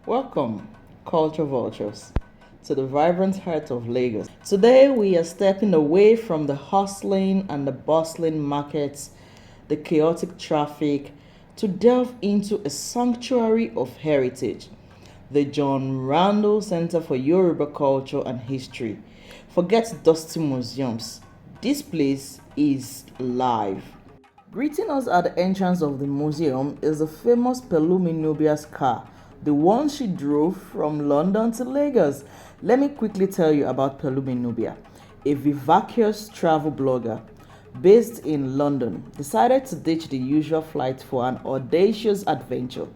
Welcome, culture vultures, to the vibrant heart of Lagos. Today we are stepping away from the hustling and the bustling markets, the chaotic traffic, to delve into a sanctuary of heritage, the John Randle Centre for Yoruba Culture and History. Forget dusty museums. This place is live. Greeting us at the entrance of the museum is the famous Pelumi Nubia's car, the one she drove from London to Lagos. Let me quickly tell you about Pelumi Nubia, a vivacious travel blogger based in London, decided to ditch the usual flight for an audacious adventure,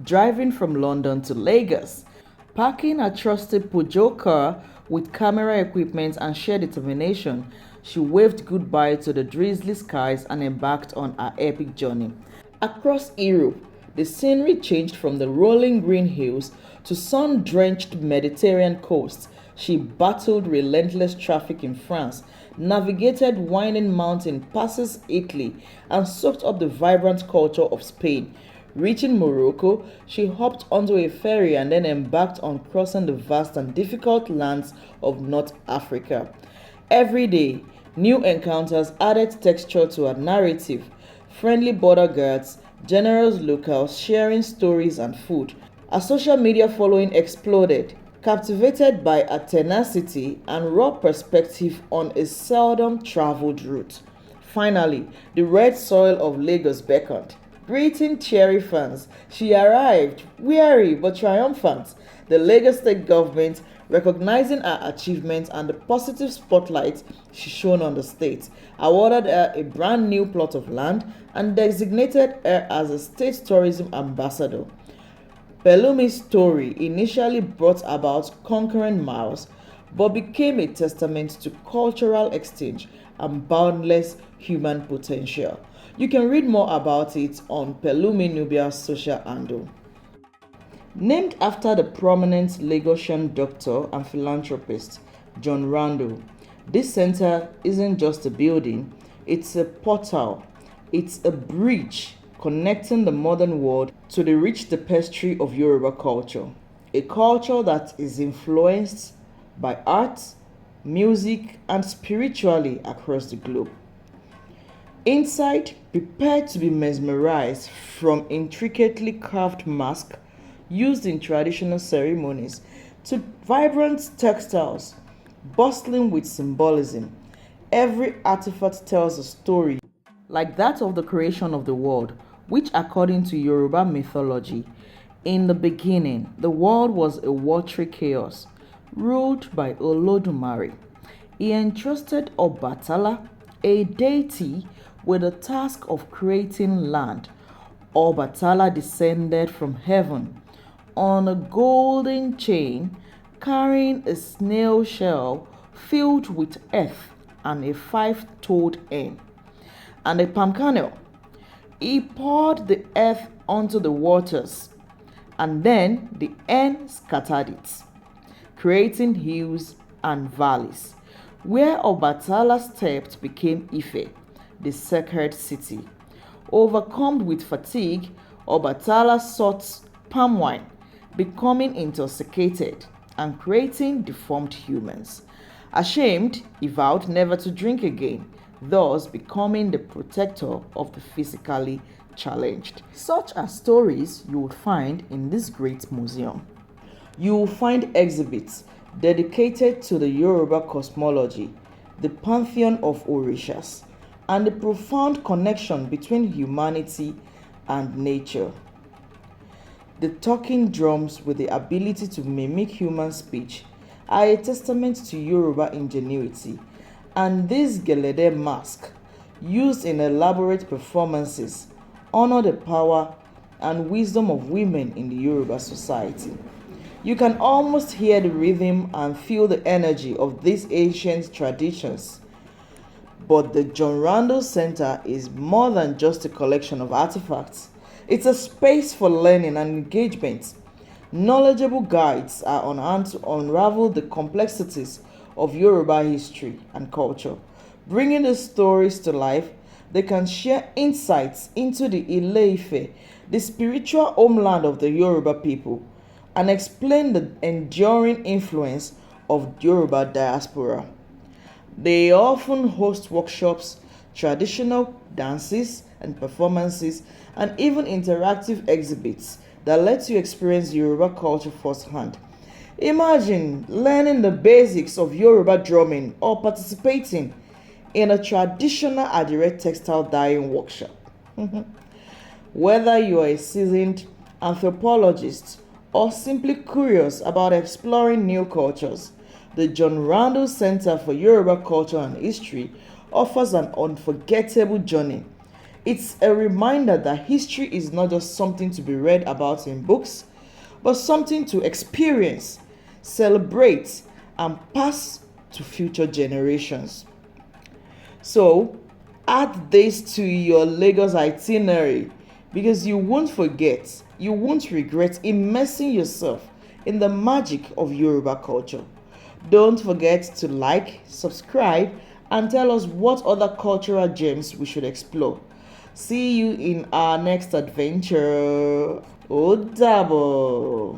driving from London to Lagos. Parking a trusted Peugeot car with camera equipment and sheer determination, she waved goodbye to the drizzly skies and embarked on her epic journey. Across Europe, the scenery changed from the rolling green hills to sun-drenched Mediterranean coasts. She battled relentless traffic in France, navigated winding mountain passes Italy, and soaked up the vibrant culture of Spain. Reaching Morocco, she hopped onto a ferry and then embarked on crossing the vast and difficult lands of North Africa. Every day, new encounters added texture to her narrative. Friendly border guards, generous locals sharing stories and food. Her social media following exploded, captivated by her tenacity and raw perspective on a seldom traveled route. Finally, the red soil of Lagos beckoned. Greeting cheery fans, she arrived, weary but triumphant. The Lagos state government, recognizing her achievements and the positive spotlight she shone on the state, awarded her a brand new plot of land and designated her as a state tourism ambassador. Pelumi's story initially brought about conquering miles, but became a testament to cultural exchange and boundless human potential. You can read more about it on Pelumi Nubia's social handle. Named after the prominent Lagosian doctor and philanthropist John Randle, this center isn't just a building, it's a portal, it's a bridge connecting the modern world to the rich tapestry of Yoruba culture, a culture that is influenced by art, music, and spiritually across the globe. Inside, prepare to be mesmerized from intricately carved masks used in traditional ceremonies to vibrant textiles bustling with symbolism. Every artifact tells a story, like that of the creation of the world, which, according to Yoruba mythology, in the beginning, the world was a watery chaos ruled by Olodumare. He entrusted Obatala, a deity, with the task of creating land. Obatala descended from heaven on a golden chain carrying a snail shell filled with earth and a five-toed hen and a palm kernel. He poured the earth onto the waters, and then the hen scattered it, creating hills and valleys. Where Obatala stepped became Ife, the sacred city. Overcome with fatigue, Obatala sought palm wine, becoming intoxicated and creating deformed humans. Ashamed, he vowed never to drink again, thus becoming the protector of the physically challenged. Such are stories you would find in this great museum. You will find exhibits dedicated to the Yoruba cosmology, the pantheon of Orishas, and the profound connection between humanity and nature. The talking drums, with the ability to mimic human speech, are a testament to Yoruba ingenuity, and this Gelede mask, used in elaborate performances, honor the power and wisdom of women in the Yoruba society. You can almost hear the rhythm and feel the energy of these ancient traditions. But the John Randle Centre is more than just a collection of artifacts. It's a space for learning and engagement. Knowledgeable guides are on hand to unravel the complexities of Yoruba history and culture. Bringing the stories to life, they can share insights into the Ile-Ife, the spiritual homeland of the Yoruba people, and explain the enduring influence of Yoruba diaspora. They often host workshops, traditional dances and performances, and even interactive exhibits that let you experience Yoruba culture firsthand. Imagine learning the basics of Yoruba drumming or participating in a traditional Adire textile dyeing workshop. Whether you are a seasoned anthropologist or simply curious about exploring new cultures, the John Randle Centre for Yoruba Culture and History offers an unforgettable journey. It's a reminder that history is not just something to be read about in books, but something to experience, celebrate, and pass to future generations. So, add this to your Lagos itinerary because you won't forget, you won't regret immersing yourself in the magic of Yoruba culture. Don't forget to like, subscribe, and tell us what other cultural gems we should explore. See you in our next adventure. Ó dàbọ̀.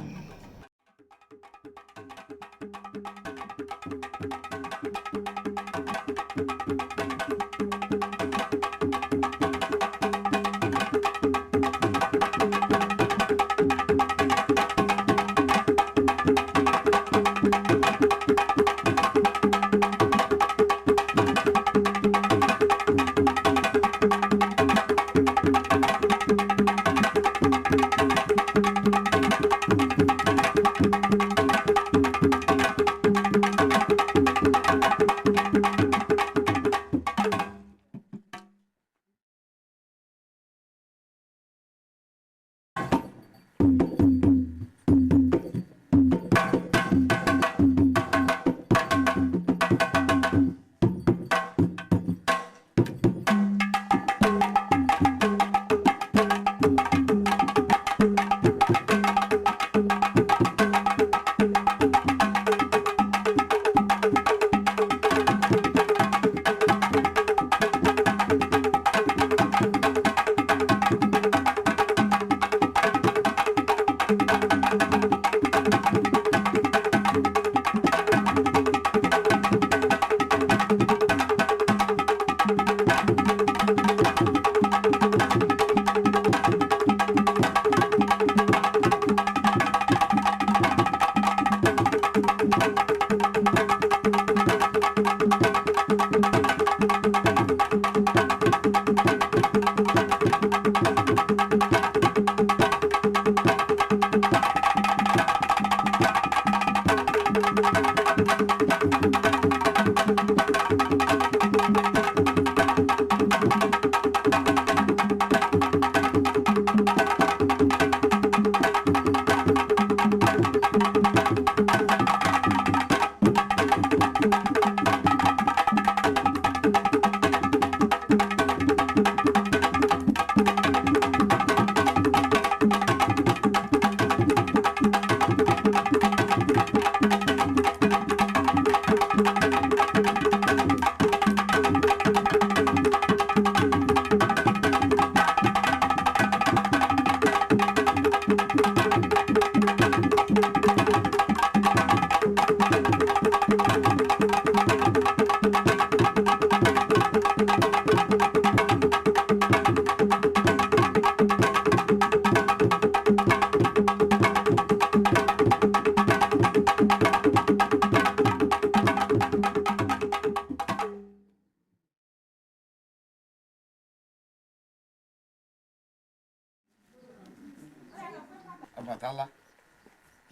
Abatala,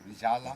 Rijala.